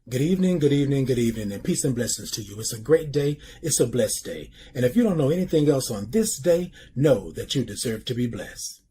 Good evening, good evening, good evening, and peace and blessings to you. It's a great day. It's a blessed day. And if you don't know anything else on this day, know that you deserve to be blessed.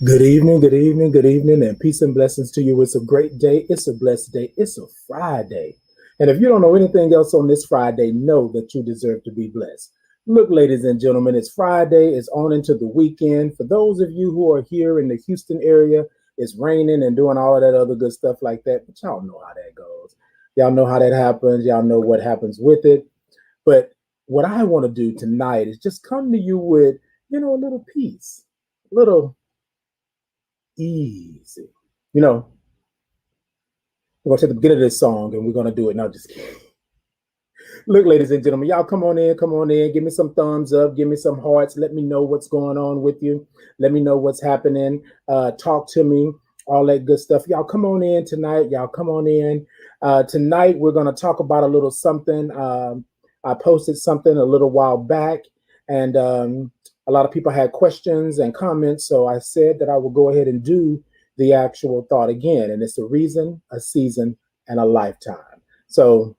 Good evening, good evening, good evening, and peace and blessings to you. It's a great day. It's a blessed day. It's a Friday. And if you don't know anything else on this Friday, know that you deserve to be blessed. Look, ladies and gentlemen, it's Friday. It's on into the weekend. For those of you who are here in the Houston area, it's raining and doing all of that other good stuff like that. But y'all know how that goes. Y'all know how that happens. Y'all know what happens with it. But what I want to do tonight is just come to you with, a little peace, a little easy. We're going to the beginning of this song and we're going to do it. No, just kidding. Look, ladies and gentlemen, y'all come on in. Give me some thumbs up. Give me some hearts. Let me know what's going on with you. Let me know what's happening. Talk to me, all that good stuff. Y'all come on in tonight. Y'all come on in. Tonight, we're going to talk about a little something. I posted something a little while back, and a lot of people had questions and comments. So I said that I will go ahead and do the actual thought again. And it's a reason, a season, and a lifetime. So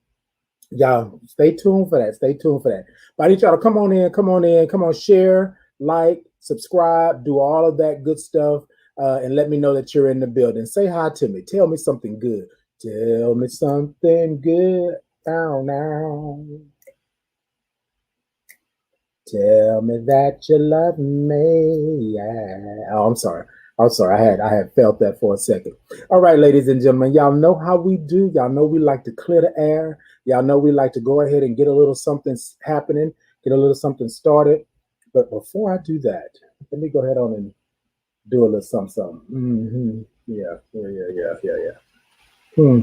y'all stay tuned for that. Stay tuned for that. But I need y'all to come on, share, like, subscribe, do all of that good stuff. And let me know that you're in the building. Say hi to me. Tell me something good. Tell me something good. Now. Tell me that you love me. Yeah. Oh, I'm sorry. I had felt that for a second. All right, ladies and gentlemen, y'all know how we do. Y'all know we like to clear the air. Y'all know we like to go ahead and get a little something happening, get a little something started. But before I do that, let me go ahead on and do a little something. Mm-hmm. Yeah. Hmm.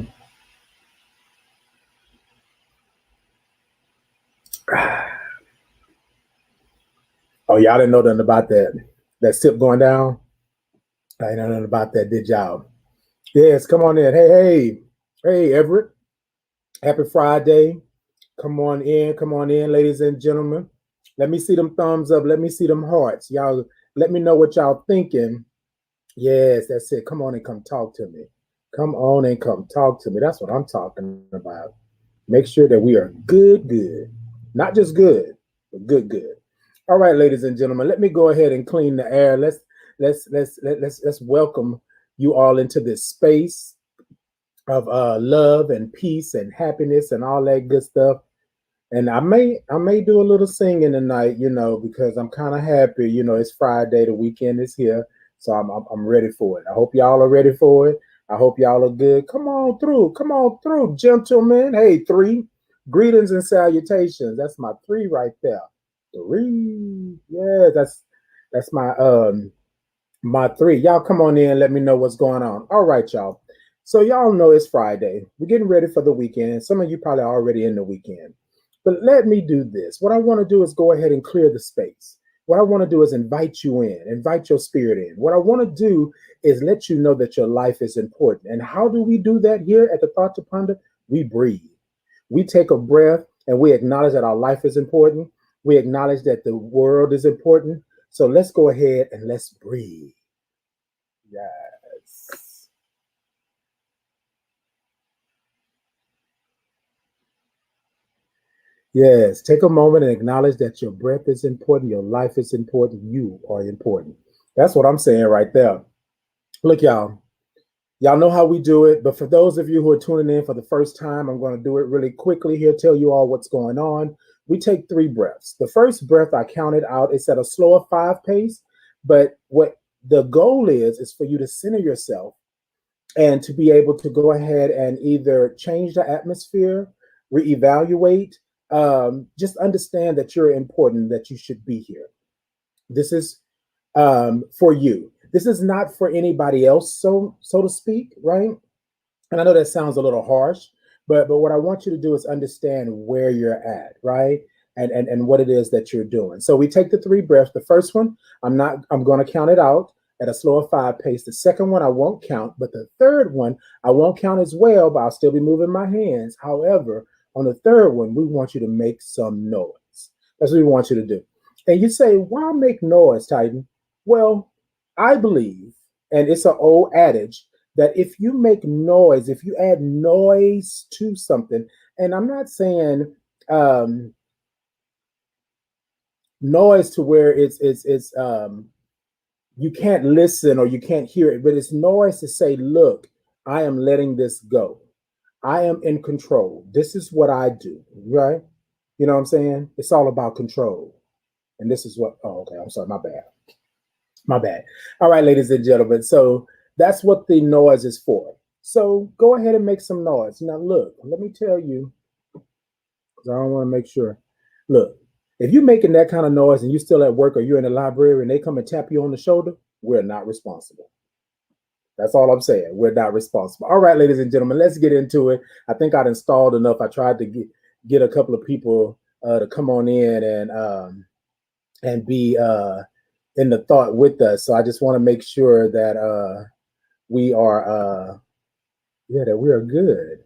Oh, y'all didn't know nothing about that sip going down? I ain't know nothing about that, did y'all? Yes, come on in. Hey, Everett. Happy Friday. Come on in, ladies and gentlemen. Let me see them thumbs up. Let me see them hearts. Y'all, let me know what y'all thinking. Yes, that's it. Come on and come talk to me. Come on and come talk to me. That's what I'm talking about. Make sure that we are good. Not just good, but good. All right, ladies and gentlemen, let me go ahead and clean the air. Let's welcome you all into this space of love and peace and happiness and all that good stuff. And I may do a little singing tonight, because I'm kind of happy. It's Friday, the weekend is here, so I'm ready for it. I hope y'all are ready for it. I hope y'all are good. Come on through, gentlemen. Hey, 3 greetings and salutations. That's my 3 right there. 3, yeah, that's my 3. Y'all come on in. Let me know what's going on. All right, y'all. So y'all know it's Friday. We're getting ready for the weekend. Some of you probably already in the weekend. But let me do this. What I want to do is go ahead and clear the space. What I want to do is invite you in, invite your spirit in. What I want to do is let you know that your life is important. And how do we do that here at the Thought to Ponder? We breathe. We take a breath and we acknowledge that our life is important. We acknowledge that the world is important. So let's go ahead and let's breathe. Yes. Yes, take a moment and acknowledge that your breath is important, your life is important, you are important. That's what I'm saying right there. Look, y'all, Y'all know how we do it, but for those of you who are tuning in for the first time, I'm going to do it really quickly here, tell you all what's going on. We take 3 breaths. The first breath I counted out, it's at a slower 5 pace, but what the goal is for you to center yourself and to be able to go ahead and either change the atmosphere, reevaluate, just understand that you're important, that you should be here. This is for you. This is not for anybody else, so to speak, right? And I know that sounds a little harsh, but what I want you to do is understand where you're at, right? And what it is that you're doing. So we take the 3 breaths. The first one, I'm going to count it out at a slower 5 pace. The second one I won't count, but the third one I won't count as well, but I'll still be moving my hands. However, on the third one, we want you to make some noise. That's what we want you to do. And you say, why make noise, Titan? Well, I believe, and it's an old adage, that if you make noise, if you add noise to something, and I'm not saying noise to where it's you can't listen or you can't hear it, but it's noise to say, look, I am letting this go. I am in control. This is what I do, right? You know what I'm saying? It's all about control. And this is what, oh, okay, I'm sorry, my bad. My bad. All right, ladies and gentlemen. So that's what the noise is for. So go ahead and make some noise. Now, look, let me tell you, because I don't want to make sure. Look, if you're making that kind of noise and you're still at work or you're in the library and they come and tap you on the shoulder, we're not responsible. That's all I'm saying. We're not responsible. All right, ladies and gentlemen, let's get into it. I think I'd installed enough. I tried to get a couple of people to come on in and be in the thought with us. So I just want to make sure that we are that we are good.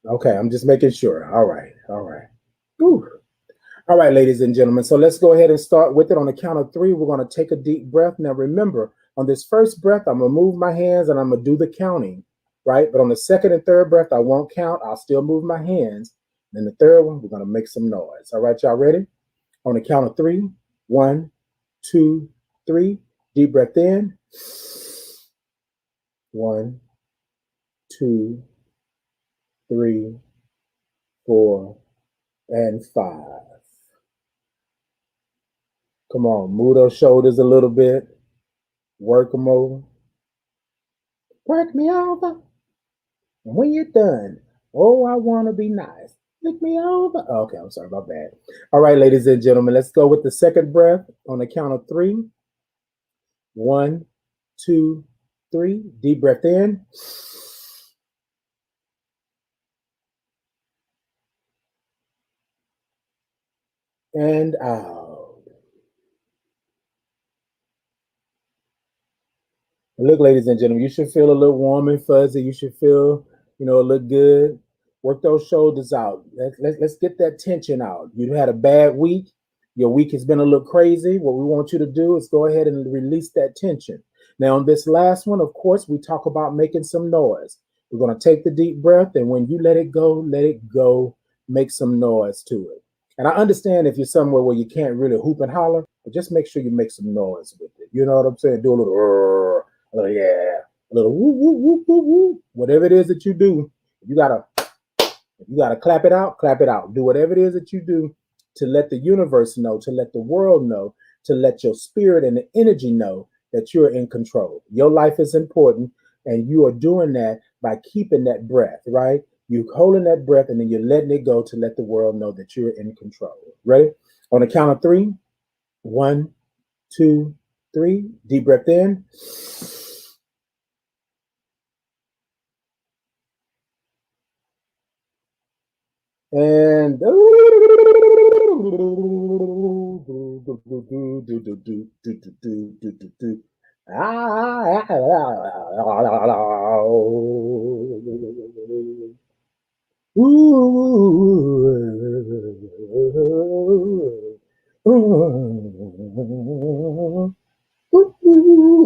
Okay, I'm just making sure. All right. Whew. All right, ladies and gentlemen. So let's go ahead and start with it. On the count of 3, we're going to take a deep breath. Now remember, on this first breath, I'm going to move my hands and I'm going to do the counting, right? But on the second and third breath, I won't count. I'll still move my hands. Then the third one, we're going to make some noise. All right, y'all ready? On the count of 3, 1, 2, 3. Deep breath in. 1, 2, 3, 4, and 5. Come on, move those shoulders a little bit. Work them over. Work me over. And when you're done, oh, I want to be nice. Lick me over. Okay, I'm sorry, my bad. All right, ladies and gentlemen, let's go with the second breath on the count of 3. 1, 2, 3. Deep breath in. And out. Look, ladies and gentlemen, you should feel a little warm and fuzzy. You should feel, look good. Work those shoulders out. Let's get that tension out. You had a bad week. Your week has been a little crazy. What we want you to do is go ahead and release that tension. Now, on this last one, of course, we talk about making some noise. We're going to take the deep breath, and when you let it go, make some noise to it. And I understand if you're somewhere where you can't really hoop and holler, but just make sure you make some noise with it. You know what I'm saying? Do a little, yeah, a little woo, woo, woo, woo, woo. Whatever it is that you do, you gotta clap it out, clap it out. Do whatever it is that you do to let the universe know, to let the world know, to let your spirit and the energy know that you're in control. Your life is important, and you are doing that by keeping that breath, right? You're holding that breath and then you're letting it go to let the world know that you're in control. Ready? On the count of 3, 1, 2, 3. Deep breath in. And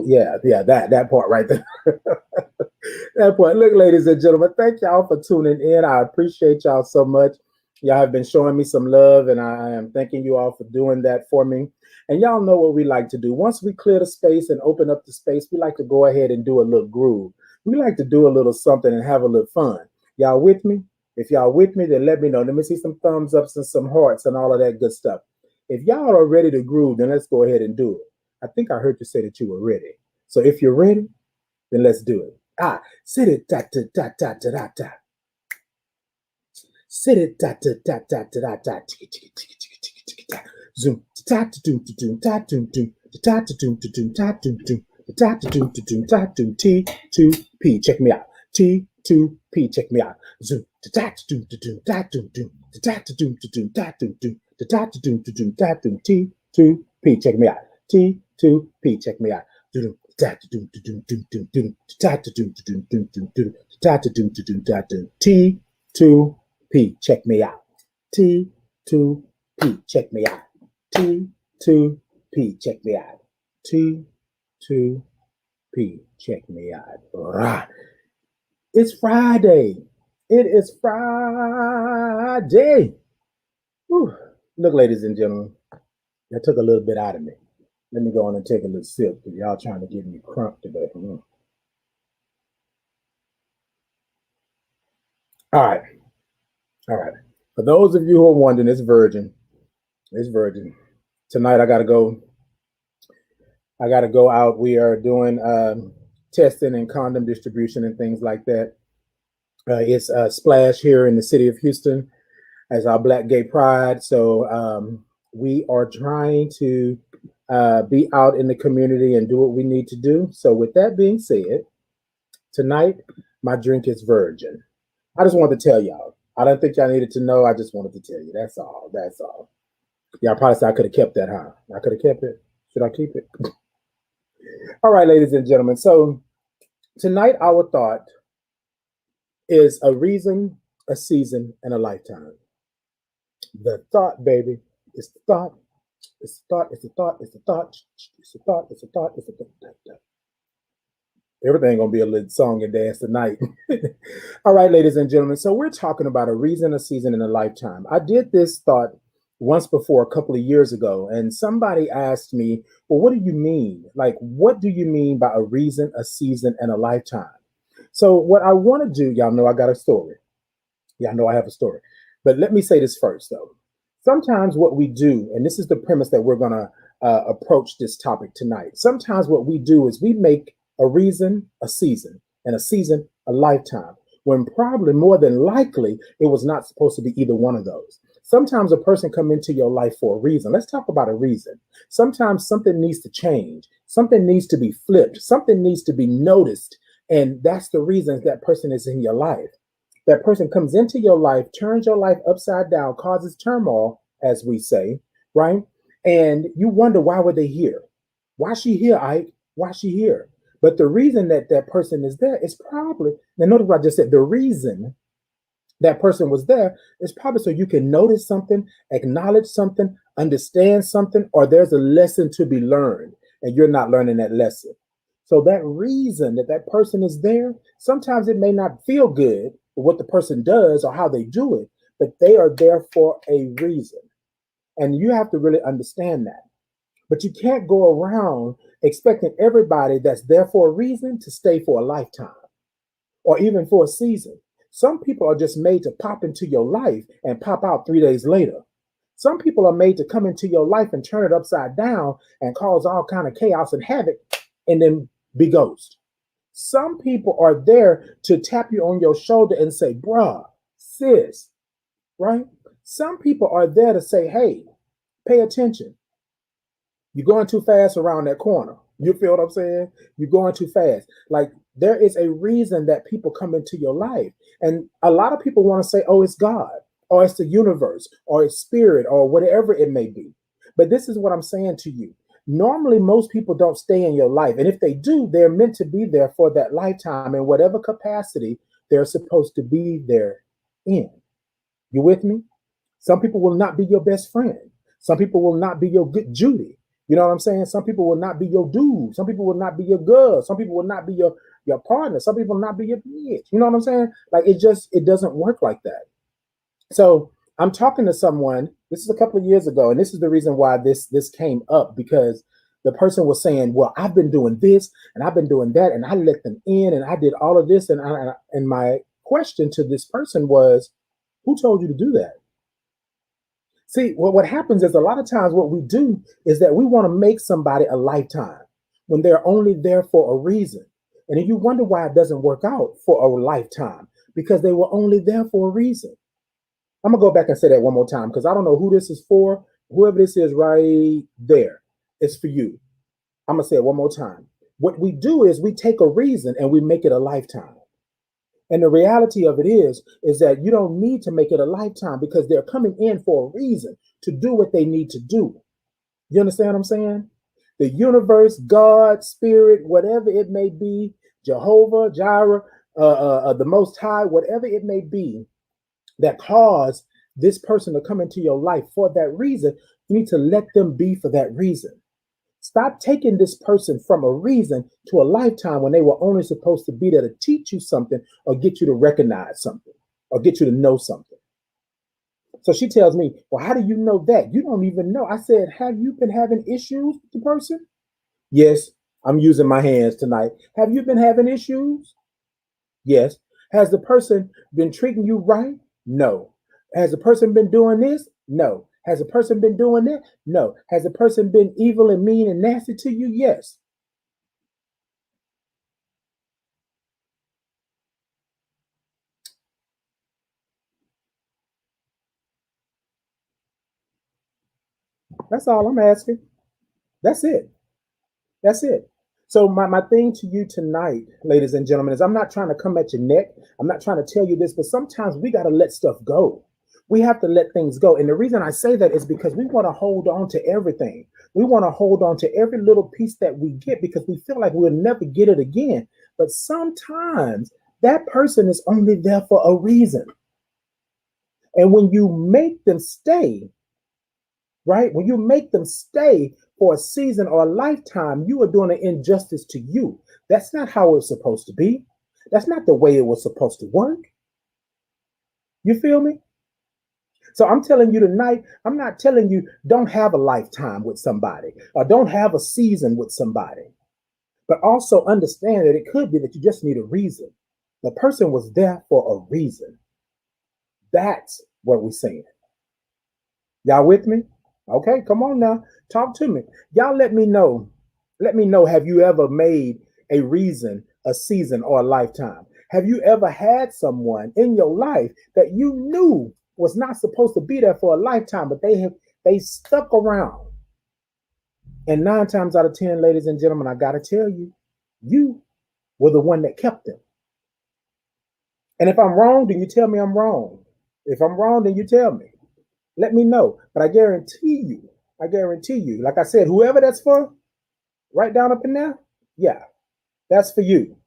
yeah, that part right there. That point. Look, ladies and gentlemen, thank y'all for tuning in. I appreciate y'all so much. Y'all have been showing me some love, and I am thanking you all for doing that for me. And y'all know what we like to do. Once we clear the space and open up the space, we like to go ahead and do a little groove. We like to do a little something and have a little fun. Y'all with me? If y'all with me, then let me know. Let me see some thumbs ups and some hearts and all of that good stuff. If y'all are ready to groove, then let's go ahead and do it. I think I heard you say that you were ready. So if you're ready, then let's do it. Sit it da da da da da da da. Sit it da da da da da da da. Zoom ta ta doom doom ta doom doom ta ta doom doom ta doom doom ta ta doom doom ta doom T2P. Check me out. T2P. Check me out. Zoom ta ta doom doom ta doom doom ta ta doom doom ta doom doom ta ta doom doom ta doom T2P. Check me out. T2P. Check me out. Doom ta doom doom doom doom doom ta ta doom doom doom doom doom ta ta doom doom ta doom T2P. Check me out. T2P. Check me out. T2P. Check me out. T2P. Check me out. Right. It's Friday. It is Friday. Whew. Look, ladies and gentlemen, that took a little bit out of me. Let me go on and take a little sip because y'all trying to get me crunk today. All right. All right. For those of you who are wondering, it's virgin. It's virgin. Tonight I gotta go out. We are doing testing and condom distribution and things like that. It's a splash here in the city of Houston as our Black Gay Pride. So we are trying to be out in the community and do what we need to do. So with that being said, tonight my drink is virgin. I just wanted to tell y'all. I don't think y'all needed to know. I just wanted to tell you. That's all. That's all. Y'all probably said I could have kept that, huh? I could have kept it. Should I keep it? All right, ladies and gentlemen. So tonight our thought is a reason, a season, and a lifetime. The thought, baby. It's the thought. It's the thought. It's the thought. It's the thought. It's the thought. It's the thought. It's the thought. Everything gonna be a little song and dance tonight. All right, ladies and gentlemen. So we're talking about a reason, a season, and a lifetime. I did this thought once before a couple of years ago, and somebody asked me, well, what do you mean? Like, what do you mean by a reason, a season, and a lifetime? So what I want to do, y'all know I got a story. Y'all know I have a story. But let me say this first, though. Sometimes what we do, and this is the premise that we're going to approach this topic tonight. Sometimes what we do is we make a reason, a season, and a season, a lifetime, when probably more than likely it was not supposed to be either one of those. Sometimes a person come into your life for a reason. Let's talk about a reason. Sometimes something needs to change. Something needs to be flipped. Something needs to be noticed. And that's the reason that person is in your life. That person comes into your life, turns your life upside down, causes turmoil, as we say, right? And you wonder, why were they here? Why is she here, Ike? Why is she here? But the reason that that person is there is probably, now notice what I just said, the reason that person was there is probably so you can notice something, acknowledge something, understand something, or there's a lesson to be learned and you're not learning that lesson. So that reason that that person is there, sometimes it may not feel good for what the person does or how they do it, but they are there for a reason. And you have to really understand that. But you can't go around expecting everybody that's there for a reason to stay for a lifetime or even for a season. Some people are just made to pop into your life and pop out 3 days later. Some people are made to come into your life and turn it upside down and cause all kind of chaos and havoc and then be ghost. Some people are there to tap you on your shoulder and say, bruh, sis, right? Some people are there to say, hey, pay attention. You're going too fast around that corner. You feel what I'm saying? You're going too fast. Like, there is a reason that people come into your life. And a lot of people want to say, oh, it's God, or it's the universe, or it's spirit, or whatever it may be. But this is what I'm saying to you. Normally, most people don't stay in your life. And if they do, they're meant to be there for that lifetime in whatever capacity they're supposed to be there in. You with me? Some people will not be your best friend. Some people will not be your good Judy. You know what I'm saying? Some people will not be your dude. Some people will not be your girl. Some people will not be your partner. Some people will not be your bitch. You know what I'm saying? Like, it doesn't work like that. So I'm talking to someone, this is a couple of years ago, and this is the reason why this came up, because The person was saying, well, I've been doing this and I've been doing that, and I let them in and I did all of this. And my question to this person was, who told you to do that? See, what happens is a lot of times what we do is that we want to make somebody a lifetime when they're only there for a reason. And then you wonder why it doesn't work out for a lifetime, because they were only there for a reason. I'm going to go back and say that one more time because I don't know who this is for. Whoever this is right there, it's for you. I'm going to say it one more time. What we do is we take a reason and we make it a lifetime. And the reality of it is that you don't need to make it a lifetime because they're coming in for a reason to do what they need to do. You understand what I'm saying? The universe, God, spirit, whatever it may be, Jehovah, Jireh, the Most High, whatever it may be that caused this person to come into your life for that reason, you need to let them be for that reason. Stop taking this person from a reason to a lifetime when they were only supposed to be there to teach you something or get you to recognize something or get you to know something. So she tells me, well, how do you know that? You don't even know. I said, have you been having issues with the person? Yes, I'm using my hands tonight. Have you been having issues? Yes. Has the person been treating you right? No. Has the person been doing this? No. Has the person been doing that? No. Has the person been evil and mean and nasty to you? Yes. That's all I'm asking. That's it. That's it. So my thing to you tonight, ladies and gentlemen, is I'm not trying to come at your neck. I'm not trying to tell you this, but sometimes we got to let stuff go. We have to let things go. And the reason I say that is because we want to hold on to everything. We want to hold on to every little piece that we get because we feel like we'll never get it again. But sometimes that person is only there for a reason. And when you make them stay, right? When you make them stay for a season or a lifetime, you are doing an injustice to you. That's not how it's supposed to be. That's not the way it was supposed to work. You feel me? So I'm telling you tonight, I'm not telling you don't have a lifetime with somebody or don't have a season with somebody, but also understand that it could be that you just need a reason. The person was there for a reason. That's what we're saying. Y'all with me? Okay, come on now. Talk to me. Y'all let me know. Let me know. Have you ever made a reason, a season, or a lifetime? Have you ever had someone in your life that you knew was not supposed to be there for a lifetime, but they stuck around? And 9 times out of 10, ladies and gentlemen, I gotta tell you, you were the one that kept them. And if I'm wrong, then you tell me I'm wrong. If I'm wrong, then you tell me. Let me know. But I guarantee you, like I said, whoever that's for, right down up in there, yeah, that's for you.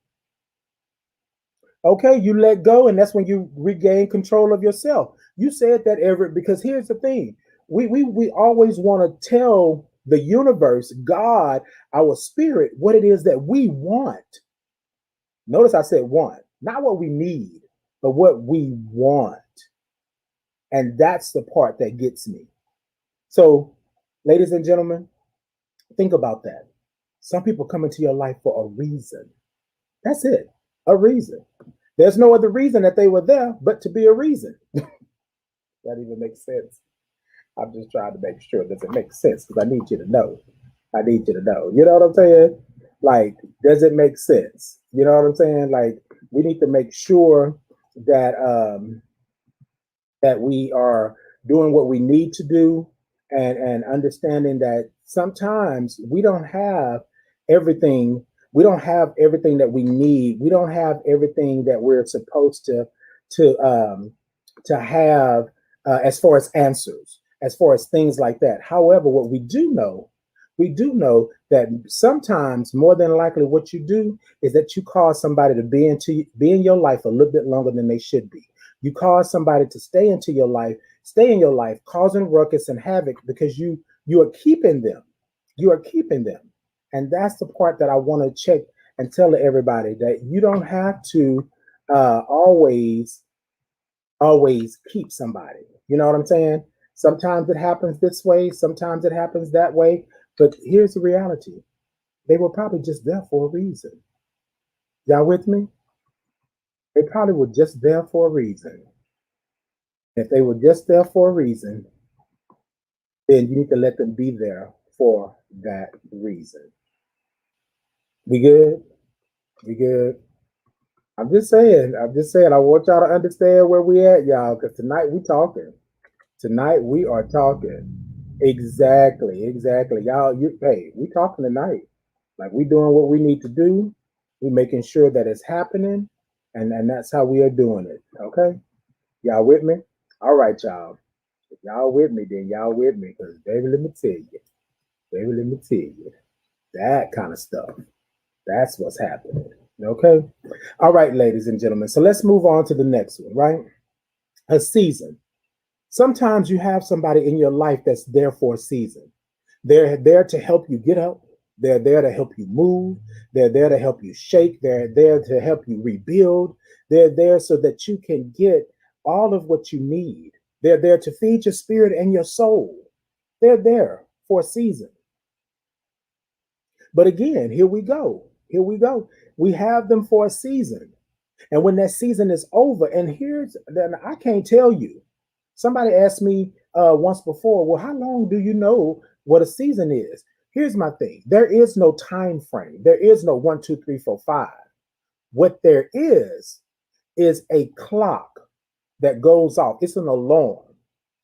Okay, you let go, and that's when you regain control of yourself. You said that, Everett, because here's the thing. We always want to tell the universe, God, our spirit, what it is that we want. Notice I said want, not what we need, but what we want. And that's the part that gets me. So, ladies and gentlemen, think about that. Some people come into your life for a reason. That's it, a reason. There's no other reason that they were there but to be a reason. That even makes sense. I'm just trying to make sure that it makes sense because I need you to know. I need you to know. You know what I'm saying? Like, does it make sense? You know what I'm saying? Like, we need to make sure that that we are doing what we need to do and understanding that sometimes we don't have everything. We don't have everything that we need. We don't have everything that we're supposed to have as far as answers, as far as things like that. However, what we do know that sometimes more than likely what you do is that you cause somebody to be in your life a little bit longer than they should be. You cause somebody to stay in your life, causing ruckus and havoc because you are keeping them. You are keeping them. And that's the part that I want to check and tell everybody that you don't have to always keep somebody. You know what I'm saying? Sometimes it happens this way, sometimes it happens that way. But here's the reality. They were probably just there for a reason. Y'all with me? They probably were just there for a reason. If they were just there for a reason, then you need to let them be there for that reason. We good? We good? I'm just saying. I'm just saying. I want y'all to understand where we at, y'all, because tonight we talking. Tonight we are talking. Exactly, exactly. Y'all, hey, we talking tonight. Like we doing what we need to do. We making sure that it's happening, and that's how we are doing it. Okay, y'all with me? All right, y'all. If y'all with me, then y'all with me. Because baby, let me tell you, baby, let me tell you, that kind of stuff. That's what's happening. Okay. All right, ladies and gentlemen. So let's move on to the next one. Right, a season. Sometimes you have somebody in your life that's there for a season. They're there to help you get up. They're there to help you move. They're there to help you shake. They're there to help you rebuild. They're there so that you can get all of what you need. They're there to feed your spirit and your soul. They're there for a season. But again, here we go. Here we go. We have them for a season. And when that season is over, and here's then I can't tell you. Somebody asked me once before, well, how long do you know what a season is? Here's my thing. There is no time frame. There is no 1, 2, 3, 4, 5. What there is a clock that goes off. It's an alarm,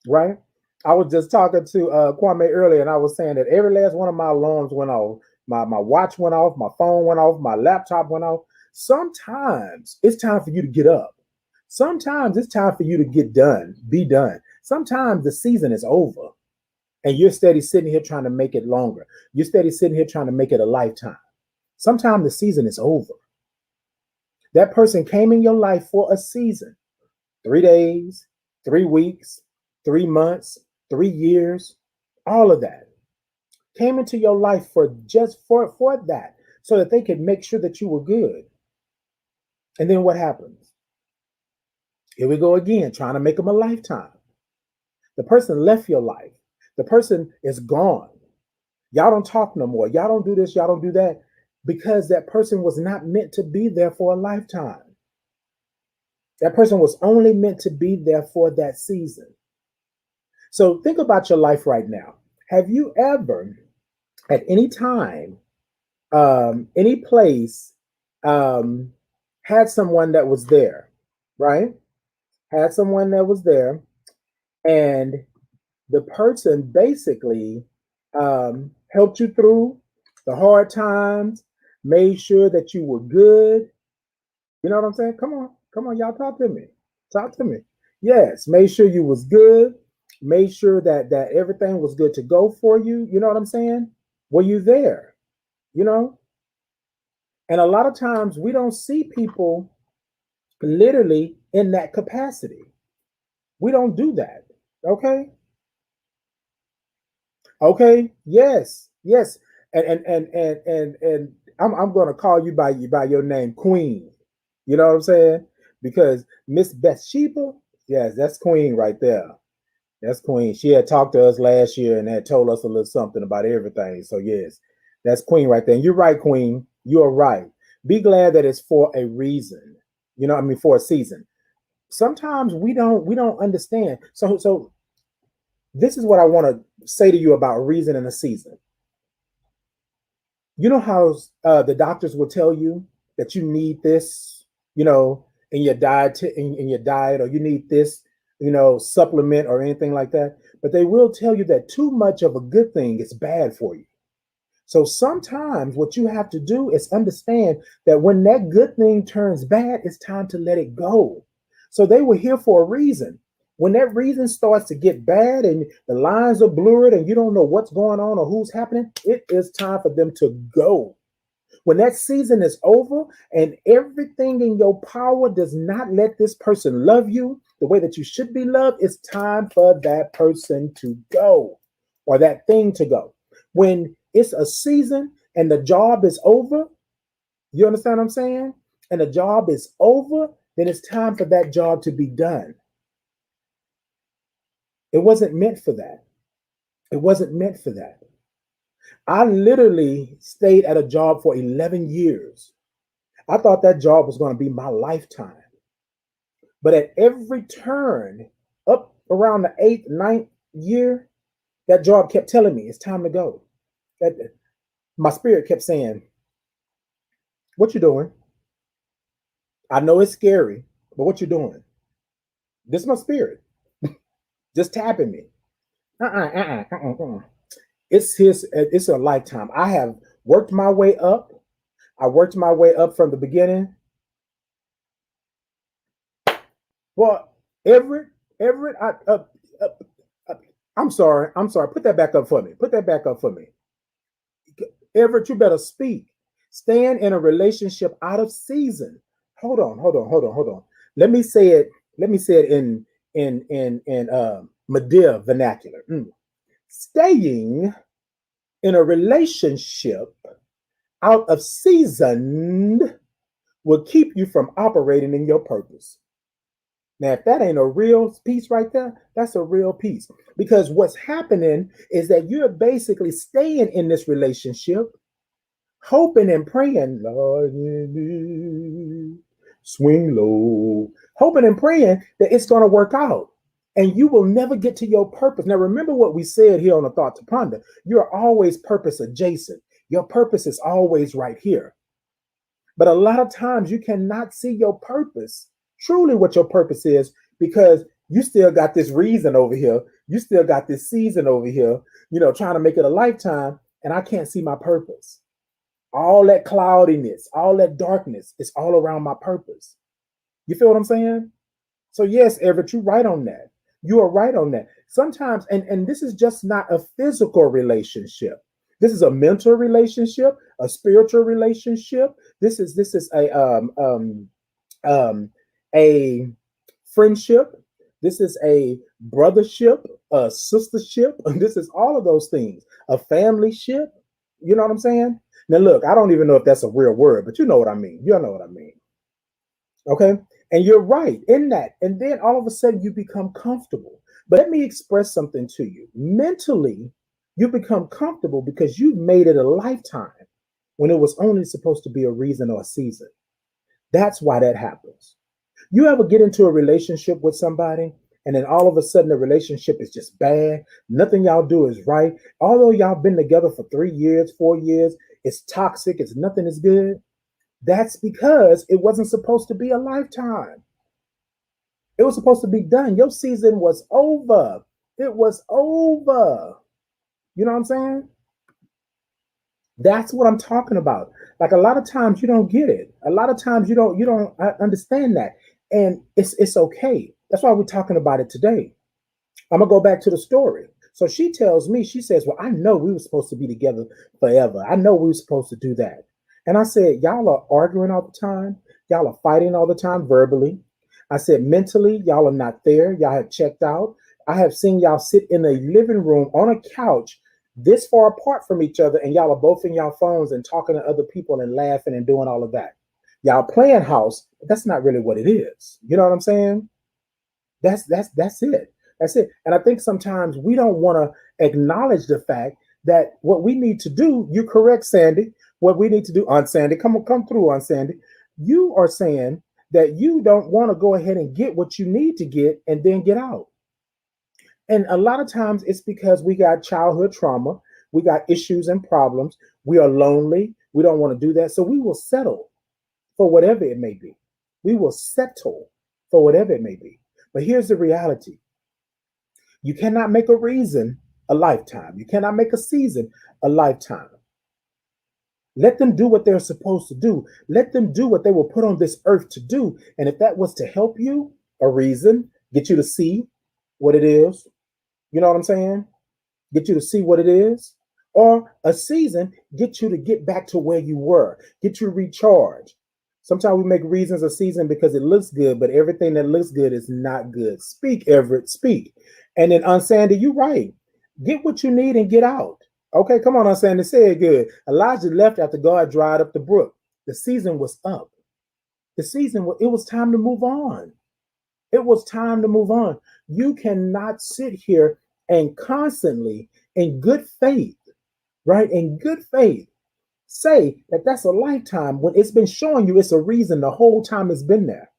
right? I was just talking to Kwame earlier, and I was saying that every last one of my alarms went off. My watch went off, my phone went off, my laptop went off. Sometimes it's time for you to get up. Sometimes it's time for you to get done, be done. Sometimes the season is over and you're steady sitting here trying to make it longer. You're steady sitting here trying to make it a lifetime. Sometimes the season is over. That person came in your life for a season, 3 days, 3 weeks, 3 months, 3 years, all of that came into your life for just for that so that they could make sure that you were good. And then what happens? Here we go again, trying to make them a lifetime. The person left your life. The person is gone. Y'all don't talk no more. Y'all don't do this. Y'all don't do that because that person was not meant to be there for a lifetime. That person was only meant to be there for that season. So think about your life right now. Have you ever, at any time, any place, um, had someone that was there, right? Had someone that was there, and the person basically helped you through the hard times, made sure that you were good. You know what I'm saying? Come on, y'all, talk to me. Talk to me. Yes, made sure you was good, made sure that everything was good to go for you. You know what I'm saying? Were you there? You know? And a lot of times we don't see people literally in that capacity. We don't do that. Okay? Okay. Yes. Yes. And I'm gonna call you by your name, Queen. You know what I'm saying? Because Miss Bathsheba, yes, that's Queen right there. That's Queen. She had talked to us last year and had told us a little something about everything. So yes, that's Queen right there. And you're right, Queen. You are right. Be glad that it's for a reason. You know, I mean, for a season. Sometimes we don't understand. So this is what I want to say to you about reason and a season. You know how the doctors will tell you that you need this, you know, in your diet, in your diet, or you need this, you know, supplement or anything like that. But they will tell you that too much of a good thing is bad for you. So sometimes what you have to do is understand that when that good thing turns bad, it's time to let it go. So they were here for a reason. When that reason starts to get bad and the lines are blurred and you don't know what's going on or who's happening, it is time for them to go. When that season is over and everything in your power does not let this person love you the way that you should be loved, it's time for that person to go or that thing to go. When it's a season and the job is over, you understand what I'm saying? And the job is over, then it's time for that job to be done. It wasn't meant for that. It wasn't meant for that. I literally stayed at a job for 11 years. I thought that job was going to be my lifetime. But at every turn, up around the eighth, ninth year, that job kept telling me it's time to go. That my spirit kept saying, "What you doing? I know it's scary, but what you doing?" This is my spirit just tapping me. It's his. It's a lifetime. I have worked my way up. I worked my way up from the beginning. Well, Everett, Everett, uh, uh, I'm sorry. I'm sorry. Put that back up for me. Put that back up for me. Everett, you better speak. Staying in a relationship out of season. Hold on. Let me say it. Let me say it in Medea vernacular. Staying in a relationship out of season will keep you from operating in your purpose. Now, if that ain't a real piece right there, that's a real piece. Because what's happening is that you're basically staying in this relationship, hoping and praying, Lord, swing low, hoping and praying that it's going to work out. And you will never get to your purpose. Now, remember what we said here on the Thought to Ponder. You're always purpose adjacent. Your purpose is always right here. But a lot of times you cannot see your purpose, truly what your purpose is, because you still got this reason over here. You still got this season over here, trying to make it a lifetime. And I can't see my purpose. All that cloudiness, all that darkness is all around my purpose. You feel what I'm saying? So yes, Everett, you're right on that. You are right on that. Sometimes, and this is just not a physical relationship. This is a mental relationship, a spiritual relationship. This is a friendship. This is a brothership, a sistership. This is all of those things. A family ship. You know what I'm saying? Now, look, I don't even know if that's a real word, but you know what I mean. You know what I mean. Okay. And you're right in that. And then all of a sudden you become comfortable. But let me express something to you. Mentally, you become comfortable because you've made it a lifetime when it was only supposed to be a reason or a season. That's why that happens. You ever get into a relationship with somebody and then all of a sudden the relationship is just bad? Nothing y'all do is right. Although y'all been together for 3 years, 4 years, it's toxic, it's nothing is good. That's because it wasn't supposed to be a lifetime. It was supposed to be done. Your season was over. It was over. You know what I'm saying? That's what I'm talking about. Like a lot of times you don't get it. A lot of times you don't understand that. And it's okay. That's why we're talking about it today. I'm gonna go back to the story. So she tells me, she says, "Well, I know we were supposed to be together forever. I know we were supposed to do that." And I said, "Y'all are arguing all the time. Y'all are fighting all the time verbally." I said, "Mentally, y'all are not there. Y'all have checked out. I have seen y'all sit in a living room on a couch this far apart from each other, and y'all are both in y'all phones and talking to other people and laughing and doing all of that. Y'all playing house, but that's not really what it is. You know what I'm saying? That's it. That's it. And I think sometimes we don't want to acknowledge the fact that what we need to do, you're correct, Sandy. What we need to do, on Sandy, come through on Sandy. You are saying that you don't want to go ahead and get what you need to get and then get out. And a lot of times it's because we got childhood trauma, we got issues and problems, we are lonely, we don't want to do that. So we will settle for whatever it may be. We will settle for whatever it may be. But here's the reality: you cannot make a reason a lifetime, you cannot make a season a lifetime. Let them do what they're supposed to do. Let them do what they were put on this earth to do. And if that was to help you, a reason, get you to see what it is, you know what I'm saying? Get you to see what it is. Or a season, get you to get back to where you were, get you recharged. Sometimes we make reasons a season because it looks good, but everything that looks good is not good. Speak, Everett, speak. And then on Sandy, you're right. Get what you need and get out. Okay, come on, on Sandy, say it good. Elijah left after God dried up the brook. The season was up. The season, it was time to move on. It was time to move on. You cannot sit here and constantly, in good faith, right? In good faith, say that that's a lifetime when it's been showing you it's a reason the whole time it's been there.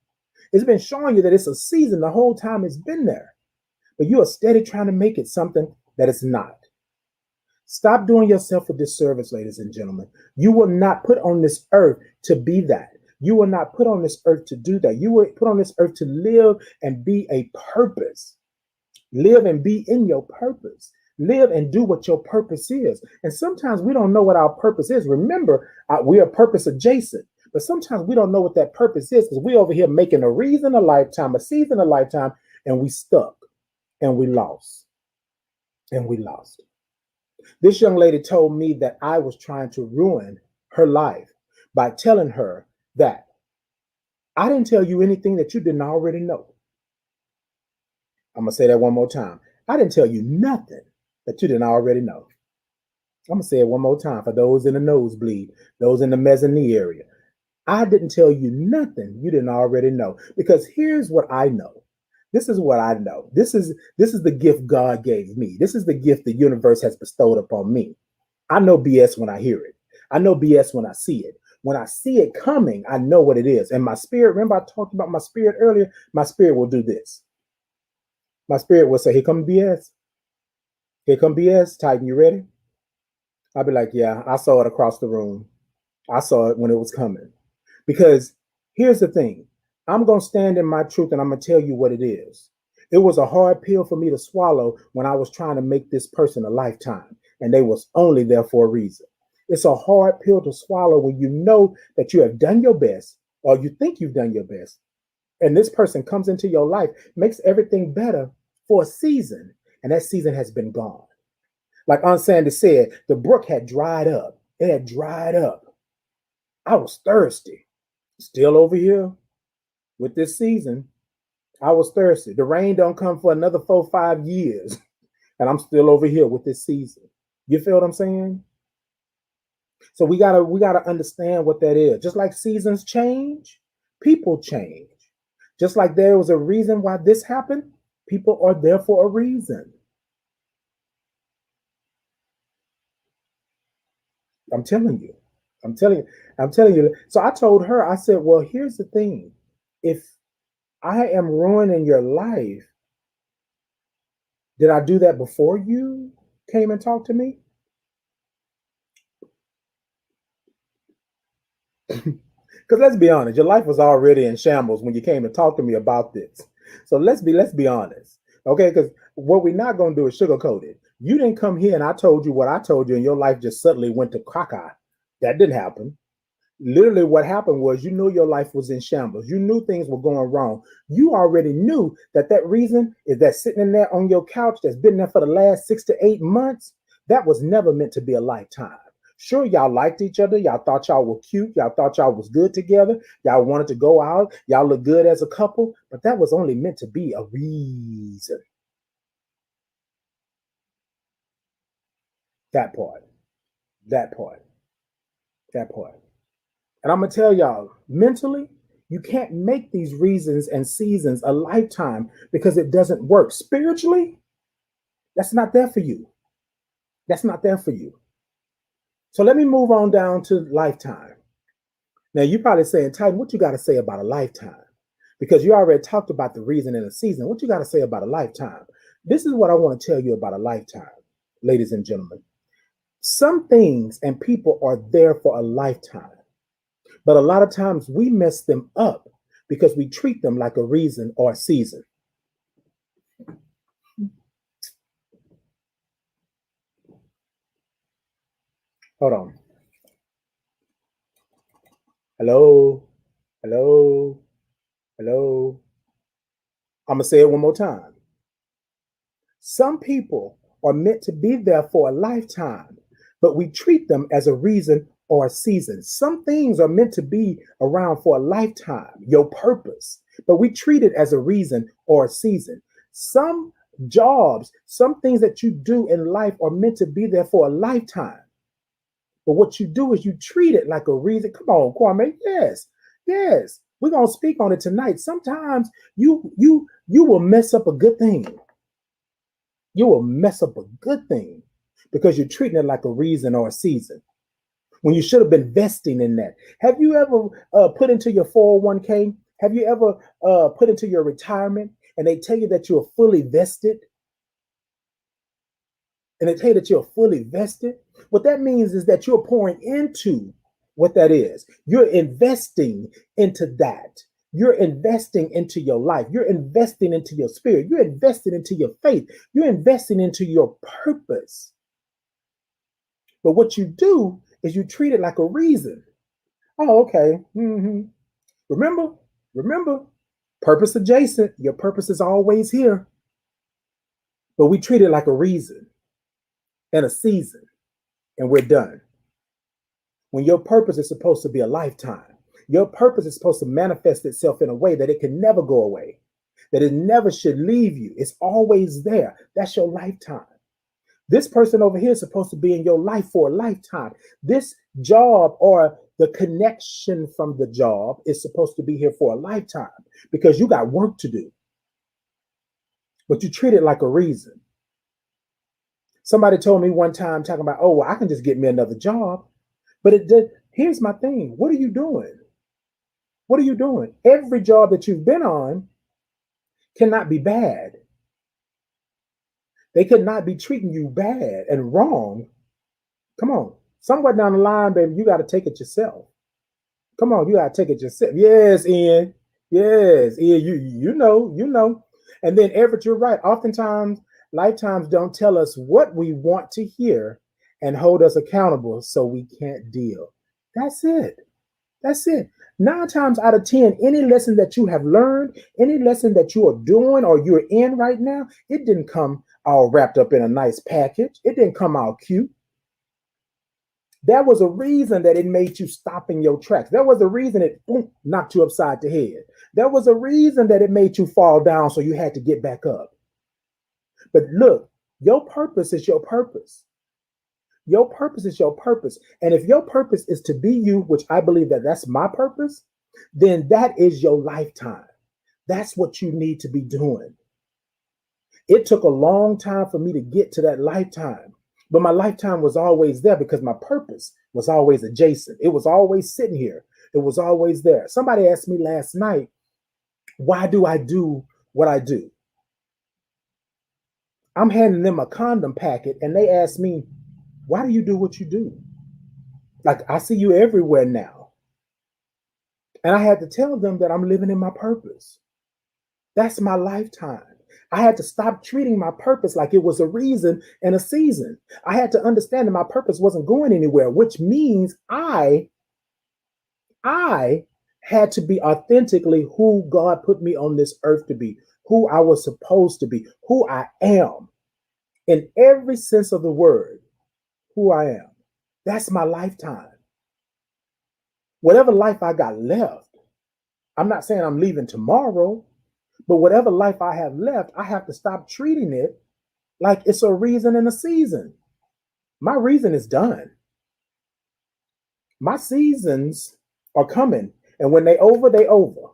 It's been showing you that it's a season the whole time it's been there. But you are steady trying to make it something that it's not. Stop doing yourself a disservice, ladies and gentlemen. You were not put on this earth to be that. You were not put on this earth to do that. You were put on this earth to live and be a purpose. Live and be in your purpose. Live and do what your purpose is. And sometimes we don't know what our purpose is. Remember, we are purpose adjacent. But sometimes we don't know what that purpose is because we over here making a reason a lifetime, a season a lifetime, and we stuck and we lost. And we lost. This young lady told me that I was trying to ruin her life by telling her that I didn't tell you anything that you didn't already know. I'm going to say that one more time. I didn't tell you nothing that you didn't already know. I'm going to say it one more time for those in the nosebleed, those in the mezzanine area. I didn't tell you nothing you didn't already know, because here's what I know. This is what I know. This is the gift God gave me. This is the gift the universe has bestowed upon me. I know BS when I hear it. I know BS when I see it. When I see it coming, I know what it is. And my spirit, remember I talked about my spirit earlier? My spirit will do this. My spirit will say, here come BS. Here come BS. Titan, you ready? I'll be like, yeah, I saw it across the room. I saw it when it was coming. Because here's the thing. I'm going to stand in my truth and I'm going to tell you what it is. It was a hard pill for me to swallow when I was trying to make this person a lifetime, and they was only there for a reason. It's a hard pill to swallow when you know that you have done your best, or you think you've done your best, and this person comes into your life, makes everything better for a season, and that season has been gone. Like Aunt Sandy said, the brook had dried up. It had dried up. I was thirsty. Still over here with this season. I was thirsty. The rain don't come for another 4-5 years, and I'm still over here with this season. You feel what I'm saying? So we gotta understand what that is. Just like seasons change, people change. Just like there was a reason why this happened, people are there for a reason. I'm telling you. I'm telling you. So I told her, I said, well, here's the thing. If I am ruining your life, did I do that before you came and talked to me? Because let's be honest, your life was already in shambles when you came to talk to me about this. So let's be honest. Okay, because what we're not gonna do is sugarcoat it. You didn't come here and I told you what I told you, and your life just suddenly went to caca. That didn't happen. Literally, what happened was you knew your life was in shambles. You knew things were going wrong. You already knew that reason is that sitting in there on your couch that's been there for the last 6 to 8 months, that was never meant to be a lifetime. Sure, y'all liked each other. Y'all thought y'all were cute. Y'all thought y'all was good together. Y'all wanted to go out. Y'all look good as a couple. But that was only meant to be a reason. That part. That part. That part. And I'm going to tell y'all, mentally, you can't make these reasons and seasons a lifetime because it doesn't work. Spiritually, that's not there for you. That's not there for you. So let me move on down to lifetime. Now, you're probably saying, Titan, what you got to say about a lifetime? Because you already talked about the reason and the season. What you got to say about a lifetime? This is what I want to tell you about a lifetime, ladies and gentlemen. Some things and people are there for a lifetime. But a lot of times we mess them up because we treat them like a reason or a season. Hold on. Hello? Hello? Hello? I'm going to say it one more time. Some people are meant to be there for a lifetime, but we treat them as a reason or a season. Some things are meant to be around for a lifetime, your purpose, but we treat it as a reason or a season. Some jobs, some things that you do in life are meant to be there for a lifetime. But what you do is you treat it like a reason. Come on, Kwame. Yes, yes. We're gonna speak on it tonight. Sometimes you will mess up a good thing. You will mess up a good thing because you're treating it like a reason or a season when you should have been investing in that. Have you ever put into your 401k? Have you ever put into your retirement and they tell you that you're fully vested? And they tell you that you're fully vested? What that means is that you're pouring into what that is. You're investing into that. You're investing into your life. You're investing into your spirit. You're investing into your faith. You're investing into your purpose. But what you do is you treat it like a reason. Oh, okay. Remember, purpose adjacent. Your purpose is always here. But we treat it like a reason and a season, and we're done. When your purpose is supposed to be a lifetime, your purpose is supposed to manifest itself in a way that it can never go away, that it never should leave you. It's always there. That's your lifetime. This person over here is supposed to be in your life for a lifetime. This job or the connection from the job is supposed to be here for a lifetime because you got work to do. But you treat it like a reason. Somebody told me one time talking about, oh, well, I can just get me another job. But it did. Here's my thing. What are you doing? What are you doing? Every job that you've been on cannot be bad. They could not be treating you bad and wrong. Come on. Somewhere down the line, baby, you got to take it yourself. Come on, you got to take it yourself. Yes, Ian. Yes, Ian, you know. And then Everett, you're right. Oftentimes, lifetimes don't tell us what we want to hear and hold us accountable so we can't deal. That's it. That's it. 9 times out of 10, any lesson that you have learned, any lesson that you are doing or you're in right now, it didn't come all wrapped up in a nice package. It didn't come all cute. There was a reason that it made you stop in your tracks. There was a reason it knocked you upside the head. There was a reason that it made you fall down so you had to get back up. But look, your purpose is your purpose. Your purpose is your purpose. And if your purpose is to be you, which I believe that that's my purpose, then that is your lifetime. That's what you need to be doing. It took a long time for me to get to that lifetime, but my lifetime was always there because my purpose was always adjacent. It was always sitting here. It was always there. Somebody asked me last night, why do I do what I do? I'm handing them a condom packet and they asked me, why do you do what you do? Like, I see you everywhere now. And I had to tell them that I'm living in my purpose. That's my lifetime. I had to stop treating my purpose like it was a reason and a season. I had to understand that my purpose wasn't going anywhere, which means I had to be authentically who God put me on this earth to be, who I was supposed to be, who I am in every sense of the word. Who I am. That's my lifetime. Whatever life I got left, I'm not saying I'm leaving tomorrow, but whatever life I have left, I have to stop treating it like it's a reason and a season. My reason is done. My seasons are coming, and when they over, they over.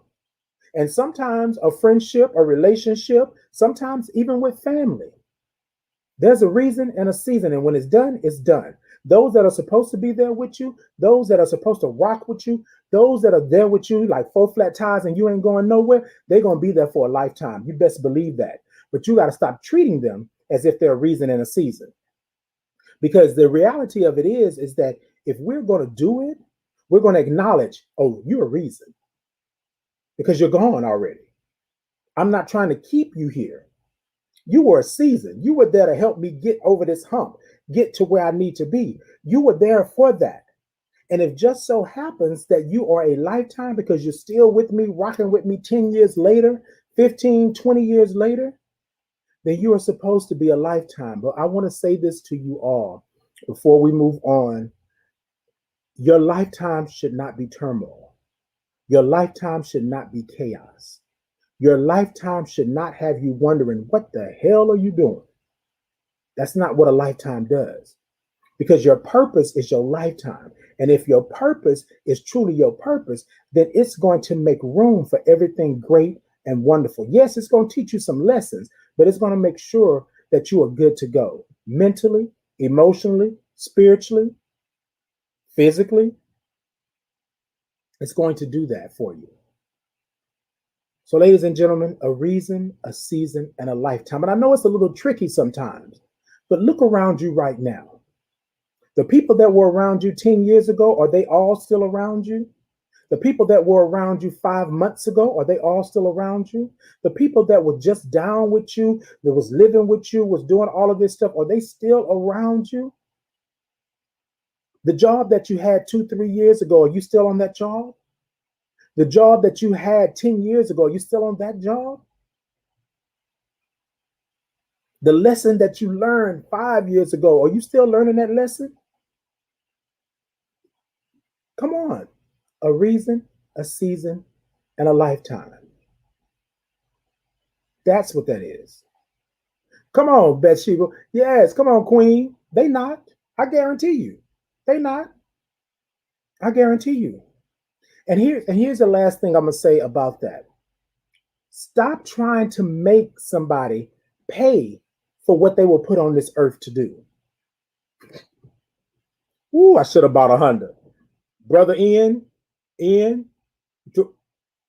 And sometimes a friendship, a relationship, sometimes even with family, there's a reason and a season, and when it's done, it's done. Those that are supposed to be there with you, those that are supposed to rock with you, those that are there with you like 4 flat tires and you ain't going nowhere, they're going to be there for a lifetime. You best believe that. But you got to stop treating them as if they're a reason and a season. Because the reality of it is that if we're going to do it, we're going to acknowledge, oh, you're a reason. Because you're gone already. I'm not trying to keep you here. You were a season. You were there to help me get over this hump, get to where I need to be. You were there for that. And if just so happens that you are a lifetime because you're still with me, rocking with me 10 years later, 15, 20 years later, then you are supposed to be a lifetime. But I want to say this to you all before we move on. Your lifetime should not be turmoil. Your lifetime should not be chaos. Your lifetime should not have you wondering, what the hell are you doing? That's not what a lifetime does, because your purpose is your lifetime. And if your purpose is truly your purpose, then it's going to make room for everything great and wonderful. Yes, it's going to teach you some lessons, but it's going to make sure that you are good to go mentally, emotionally, spiritually, physically. It's going to do that for you. So, ladies and gentlemen, a reason, a season, and a lifetime. And I know it's a little tricky sometimes, but look around you right now. The people that were around you 10 years ago, are they all still around you? The people that were around you 5 months ago, are they all still around you? The people that were just down with you, that was living with you, was doing all of this stuff, are they still around you? The job that you had 2, 3 years ago, are you still on that job? The job that you had 10 years ago, are you still on that job? The lesson that you learned 5 years ago, are you still learning that lesson? Come on. A reason, a season, and a lifetime. That's what that is. Come on, Bathsheba. Yes, come on, Queen. They not. I guarantee you. They not. I guarantee you. And here's the last thing I'm gonna say about that. Stop trying to make somebody pay for what they were put on this earth to do. Ooh, I should have bought a Honda. Brother Ian,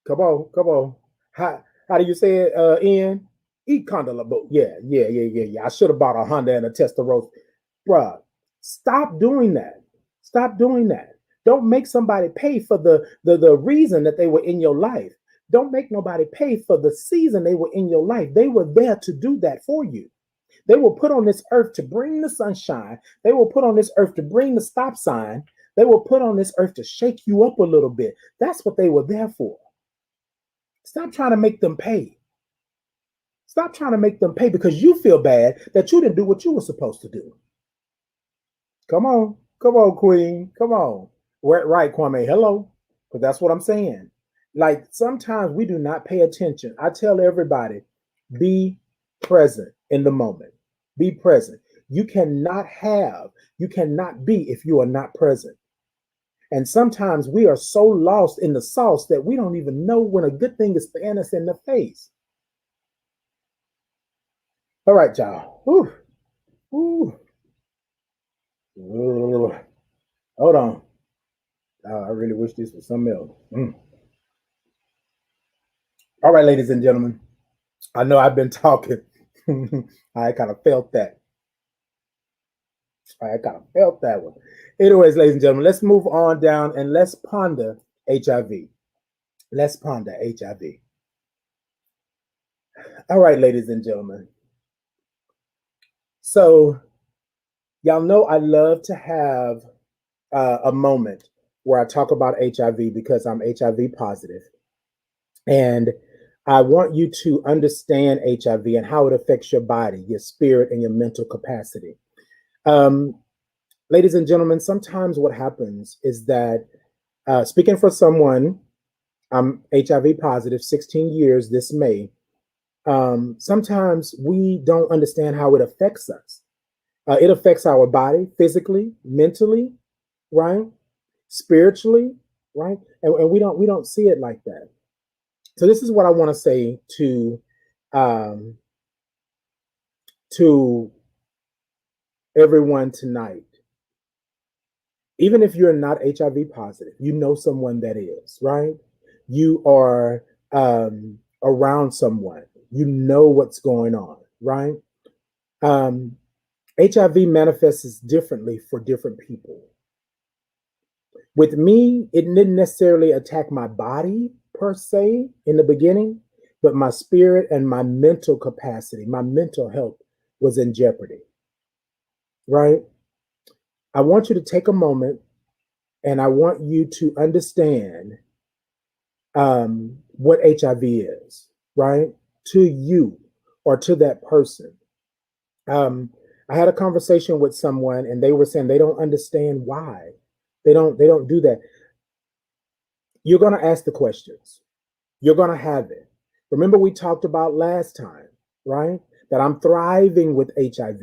come on, come on. How do you say it, Ian? Eat condolabo. Yeah. I should have bought a Honda and a Testarossa. Bruh, stop doing that. Stop doing that. Don't make somebody pay for the reason that they were in your life. Don't make nobody pay for the season they were in your life. They were there to do that for you. They were put on this earth to bring the sunshine. They were put on this earth to bring the stop sign. They were put on this earth to shake you up a little bit. That's what they were there for. Stop trying to make them pay. Stop trying to make them pay because you feel bad that you didn't do what you were supposed to do. Come on, Queen. Come on. Right, Kwame. Hello. Because that's what I'm saying. Like sometimes we do not pay attention. I tell everybody, be present in the moment. Be present. You cannot be if you are not present. And sometimes we are so lost in the sauce that we don't even know when a good thing is staring us in the face. All right, y'all. Ooh, ooh. Hold on. I really wish this was something else. All right, ladies and gentlemen. I know I've been talking. I kind of felt that. I kind of felt that one. Anyways, ladies and gentlemen, let's move on down and let's ponder HIV. Let's ponder HIV. All right, ladies and gentlemen. So, y'all know I love to have a moment where I talk about HIV because I'm HIV positive. And I want you to understand HIV and how it affects your body, your spirit, and your mental capacity. Um, Ladies and gentlemen, sometimes what happens is that, speaking for someone, I'm HIV positive, 16 years this May. Sometimes we don't understand how it affects us. It affects our body physically, mentally, right? Spiritually, right? And we don't see it like that. So this is what I want to say um, to everyone tonight. Even if you're not HIV positive, you know someone that is, right? You are around someone, you know what's going on, right? Um, HIV manifests differently for different people. With me, it didn't necessarily attack my body per se in the beginning, but my spirit and my mental capacity, my mental health was in jeopardy, right? I want you to take a moment and I want you to understand what HIV is, right? To you or to that person. I had a conversation with someone and they were saying they don't understand why. They don't do that. You're going to ask the questions. You're going to have it. Remember we talked about last time, right? That I'm thriving with HIV.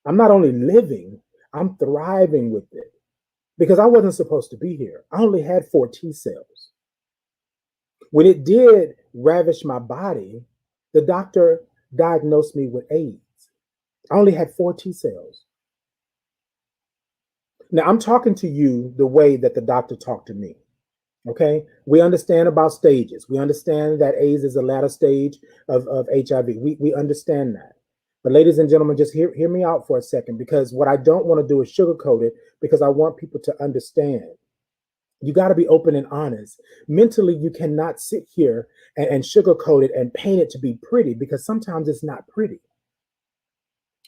I'm not only living, I'm thriving with it because I wasn't supposed to be here. I only had 4 T cells. When it did ravish my body, the doctor diagnosed me with AIDS. I only had 4 T cells. Now, I'm talking to you the way that the doctor talked to me. Okay. We understand about stages. We understand that AIDS is a latter stage of HIV. We understand that. But ladies and gentlemen, just hear me out for a second, because what I don't want to do is sugarcoat it, because I want people to understand. You got to be open and honest. Mentally, you cannot sit here and sugarcoat it and paint it to be pretty, because sometimes it's not pretty.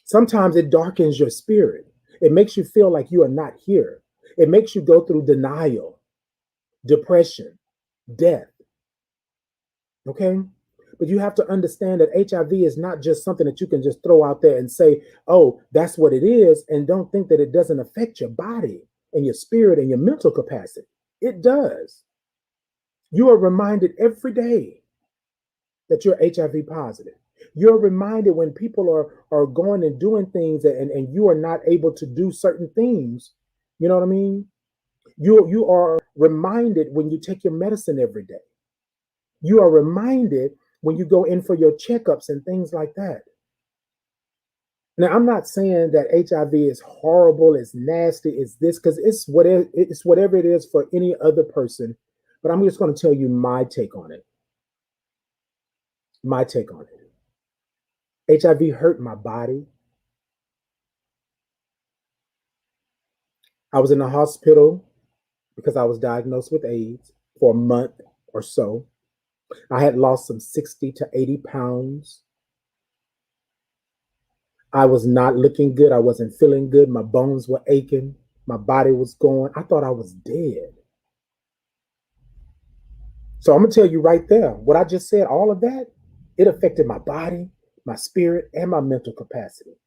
Sometimes it darkens your spirit. It makes you feel like you are not here. It makes you go through denial, depression, death. Okay. But you have to understand that HIV is not just something that you can just throw out there and say, oh, that's what it is. And don't think that it doesn't affect your body and your spirit and your mental capacity. It does. You are reminded every day that you're HIV positive. You're reminded when people are going and doing things, and you are not able to do certain things. You know what I mean? You are reminded when you take your medicine every day. You are reminded when you go in for your checkups and things like that. Now, I'm not saying that HIV is horrible, it's nasty, it's this, because it's whatever it is for any other person. But I'm just going to tell you my take on it. My take on it. HIV hurt my body. I was in the hospital because I was diagnosed with AIDS for a month or so. I had lost some 60 to 80 pounds. I was not looking good. I wasn't feeling good. My bones were aching. My body was going. I thought I was dead. So I'm going to tell you right there, what I just said, all of that, it affected my body, my spirit, and my mental capacity.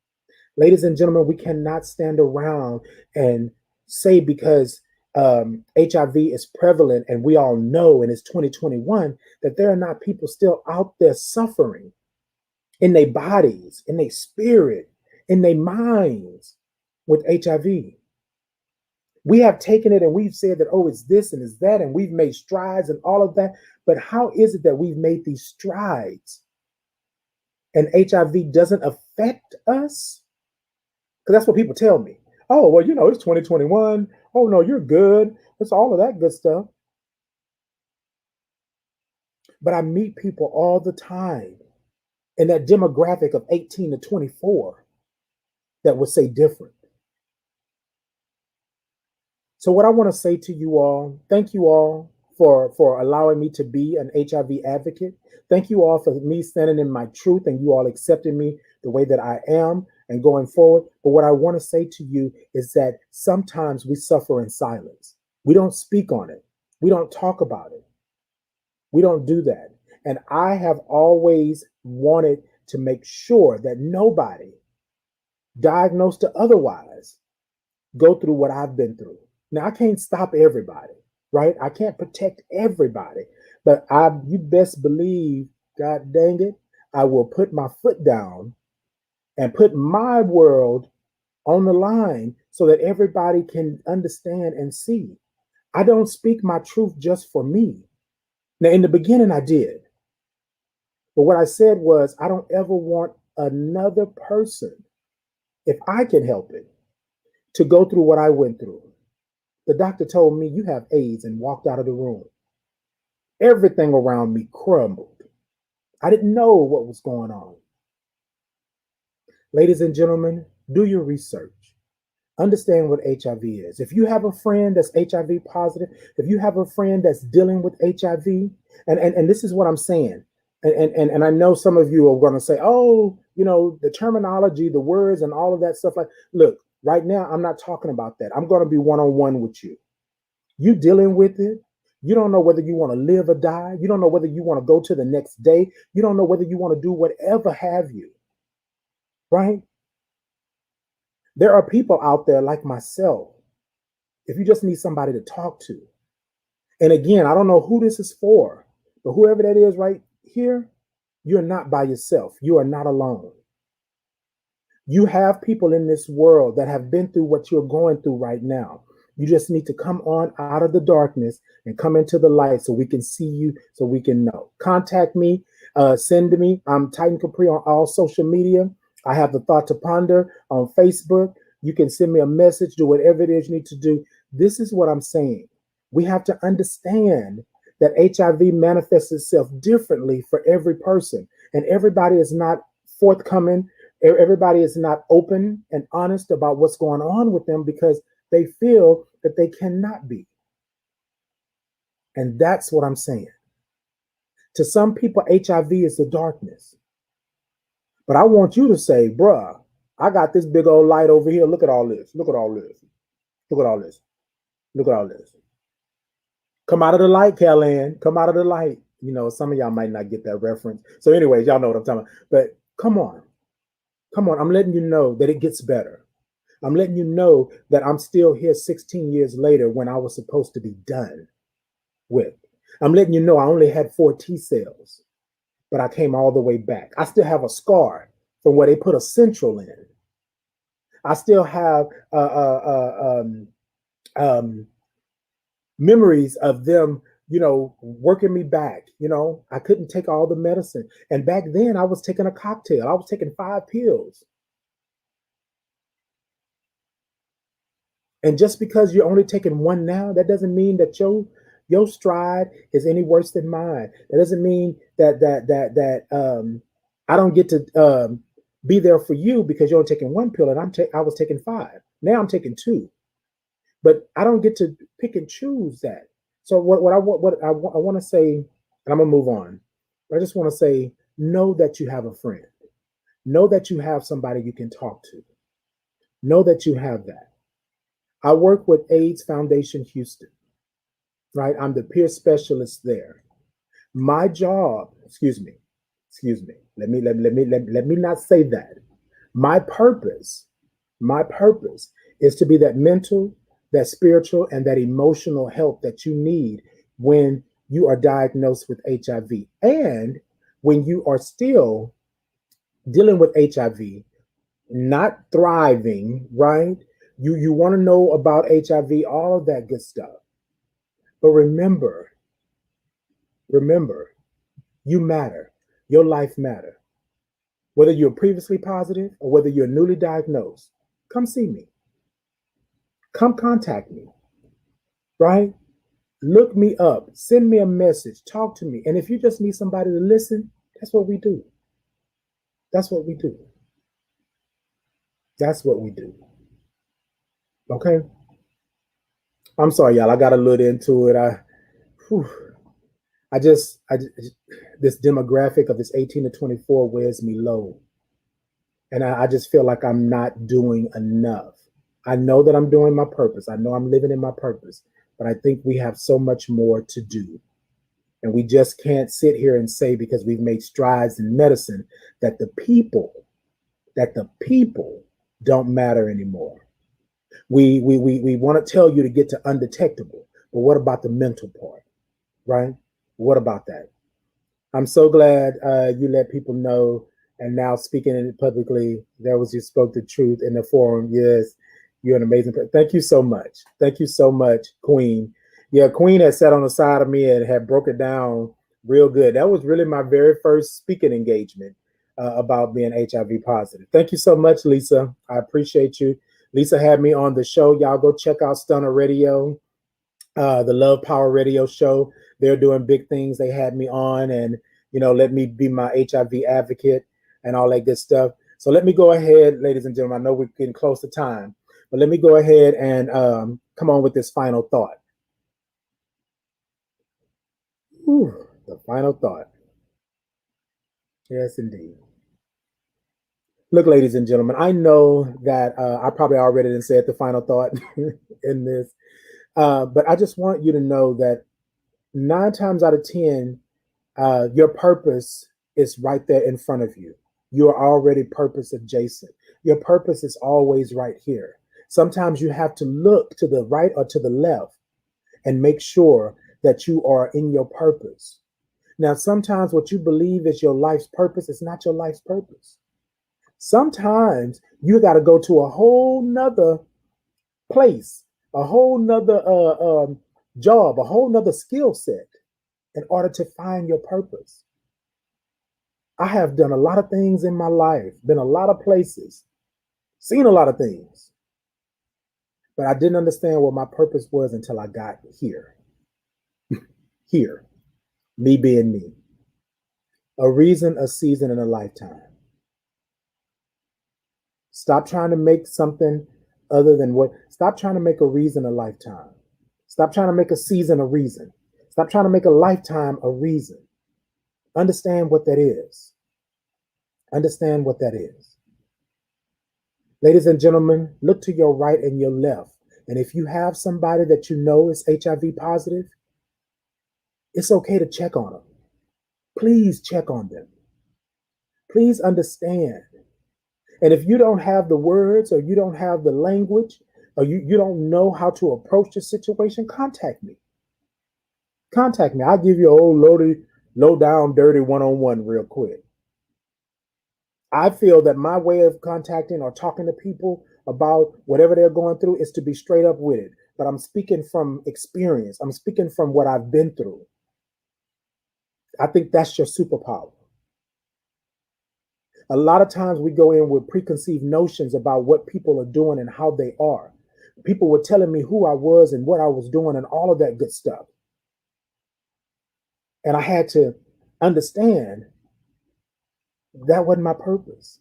Ladies and gentlemen, we cannot stand around and say because HIV is prevalent and we all know, and it's 2021, that there are not people still out there suffering in their bodies, in their spirit, in their minds with HIV. We have taken it and we've said that, oh, it's this and it's that, and we've made strides and all of that. But how is it that we've made these strides and HIV doesn't affect us? Because that's what people tell me. Oh, well, it's 2021. Oh, no, you're good. It's all of that good stuff. But I meet people all the time in that demographic of 18 to 24 that would say different. So what I want to say to you all, thank you all for allowing me to be an HIV advocate. Thank you all for me standing in my truth and you all accepting me the way that I am and going forward. But what I want to say to you is that sometimes we suffer in silence. We don't speak on it. We don't talk about it. We don't do that. And I have always wanted to make sure that nobody diagnosed to otherwise go through what I've been through. Now, I can't stop everybody, right? I can't protect everybody, but you best believe, God dang it, I will put my foot down and put my world on the line so that everybody can understand and see. I don't speak my truth just for me. Now, in the beginning, I did. But what I said was, I don't ever want another person, if I can help it, to go through what I went through. The doctor told me, you have AIDS, and walked out of the room. Everything around me crumbled. I didn't know what was going on. Ladies and gentlemen, do your research. Understand what HIV is. If you have a friend that's HIV positive, if you have a friend that's dealing with HIV, and this is what I'm saying, and I know some of you are going to say, oh, the terminology, the words, and all of that stuff. Like, look, right now, I'm not talking about that. I'm going to be one-on-one with you. You dealing with it. You don't know whether you want to live or die. You don't know whether you want to go to the next day. You don't know whether you want to do whatever have you. Right? There are people out there like myself, if you just need somebody to talk to. And again, I don't know who this is for, but whoever that is right here, you're not by yourself. You are not alone. You have people in this world that have been through what you're going through right now. You just need to come on out of the darkness and come into the light so we can see you, so we can know. Contact me, send to me. I'm Titan Capri on all social media. I have the Thought to Ponder on Facebook. You can send me a message, do whatever it is you need to do. This is what I'm saying. We have to understand that HIV manifests itself differently for every person, and everybody is not forthcoming. Everybody is not open and honest about what's going on with them because they feel that they cannot be. And that's what I'm saying. To some people, HIV is the darkness. But I want you to say, bruh, I got this big old light over here. Look at all this. Look at all this. Look at all this. Look at all this. Come out of the light, Kellyanne. Come out of the light. You know, some of y'all might not get that reference. So, anyways, y'all know what I'm talking about. But come on. Come on. I'm letting you know that it gets better. I'm letting you know that I'm still here 16 years later when I was supposed to be done with. I'm letting you know I only had 4 T cells, but I came all the way back. I still have a scar from where they put a central in. I still have memories of them, working me back. I couldn't take all the medicine. And back then I was taking a cocktail. I was taking 5 pills. And just because you're only taking one now, that doesn't mean that your stride is any worse than mine. That doesn't mean that I don't get to be there for you because you're only taking 1 pill and I was taking 5. Now I'm taking 2, but I don't get to pick and choose that. So what I want to say, and I'm gonna move on. I just want to say, know that you have a friend. Know that you have somebody you can talk to. Know that you have that. I work with AIDS Foundation Houston, right? I'm the peer specialist there. My job, excuse me. Let me not say that. My purpose is to be that mental, that spiritual, and that emotional help that you need when you are diagnosed with HIV and when you are still dealing with HIV, not thriving, right? You want to know about HIV, all of that good stuff. But remember, you matter. Your life matter. Whether you're previously positive or whether you're newly diagnosed, come see me. Come contact me, right? Look me up, send me a message, talk to me. And if you just need somebody to listen, that's what we do. That's what we do. That's what we do. Okay? I'm sorry, y'all. I got a little into it. I just this demographic of this 18 to 24 wears me low. And I just feel like I'm not doing enough. I know that I'm doing my purpose. I know I'm living in my purpose, but I think we have so much more to do. And we just can't sit here and say because we've made strides in medicine that the people don't matter anymore. We want to tell you to get to undetectable, but what about the mental part, right? What about that? I'm so glad you let people know. And now speaking in it publicly, there was you spoke the truth in the forum. Yes, you're an amazing person. Thank you so much. Thank you so much, Queen. Yeah, Queen had sat on the side of me and had broke it down real good. That was really my very first speaking engagement about being HIV positive. Thank you so much, Lisa. I appreciate you. Lisa had me on the show. Y'all go check out Stunner Radio, the Love Power Radio show. They're doing big things. They had me on and, let me be my HIV advocate and all that good stuff. So let me go ahead, ladies and gentlemen. I know we're getting close to time, but let me go ahead and come on with this final thought. Whew, the final thought. Yes, indeed. Look, ladies and gentlemen, I know that I probably already didn't say it, the final thought in this, but I just want you to know that 9 times out of 10, your purpose is right there in front of you. You are already purpose adjacent. Your purpose is always right here. Sometimes you have to look to the right or to the left and make sure that you are in your purpose. Now, sometimes what you believe is your life's purpose is not your life's purpose. Sometimes you got to go to a whole nother place, a whole nother job, a whole nother skill set in order to find your purpose. I have done a lot of things in my life, been a lot of places, seen a lot of things, But I didn't understand what my purpose was until I got here. Here, me being me. A reason, a season, and a lifetime. Stop trying to make something other than what. Stop trying to make a reason a lifetime. Stop trying to make a season a reason. Stop trying to make a lifetime a reason. Understand what that is. Understand what that is. Ladies and gentlemen, look to your right and your left. And if you have somebody that you know is HIV positive, it's okay to check on them. Please check on them. Please understand. And if you don't have the words or you don't have the language or you don't know how to approach the situation, contact me. Contact me. I'll give you a old low down, dirty one-on-one real quick. I feel that my way of contacting or talking to people about whatever they're going through is to be straight up with it. But I'm speaking from experience. I'm speaking from what I've been through. I think that's your superpower. A lot of times we go in with preconceived notions about what people are doing and how they are. People were telling me who I was and what I was doing and all of that good stuff. And I had to understand that wasn't my purpose.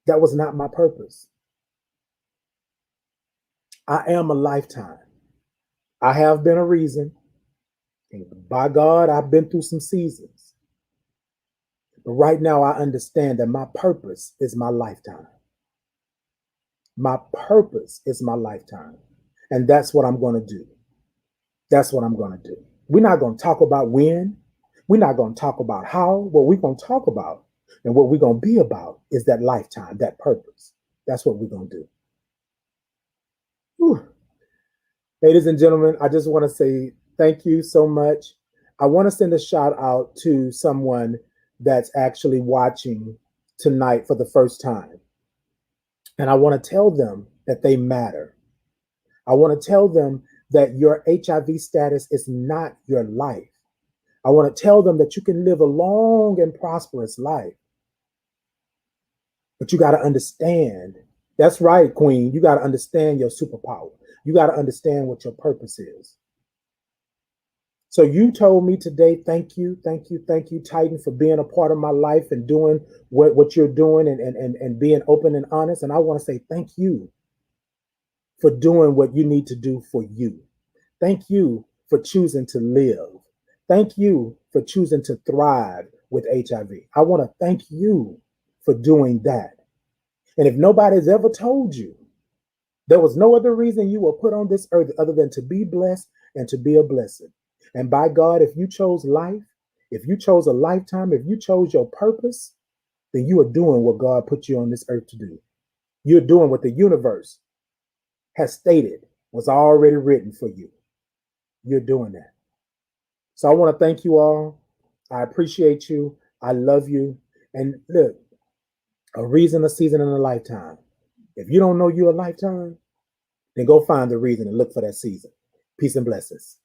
That was not my purpose. I am a lifetime. I have been a reason. And by God, I've been through some seasons. But right now, I understand that my purpose is my lifetime. My purpose is my lifetime. And that's what I'm going to do. That's what I'm going to do. We're not going to talk about when. We're not going to talk about how. What we're going to talk about and what we're going to be about is that lifetime, that purpose. That's what we're going to do. Whew. Ladies and gentlemen, I just want to say thank you so much. I want to send a shout out to someone that's actually watching tonight for the first time. And I want to tell them that they matter. I want to tell them that your HIV status is not your life. I want to tell them that you can live a long and prosperous life. But you got to understand. That's right, Queen. You got to understand your superpower. You got to understand what your purpose is. So you told me today, thank you, Titan, for being a part of my life and doing what you're doing and being open and honest. And I want to say thank you for doing what you need to do for you. Thank you for choosing to live. Thank you for choosing to thrive with HIV. I want to thank you for doing that. And if nobody's ever told you, there was no other reason you were put on this earth other than to be blessed and to be a blessing. And by God, if you chose life, if you chose a lifetime, if you chose your purpose, then you are doing what God put you on this earth to do. You're doing what the universe has stated was already written for you. You're doing that. So I want to thank you all. I appreciate you. I love you. And look, a reason, a season, and a lifetime. If you don't know you're a lifetime, then go find the reason and look for that season. Peace and blessings.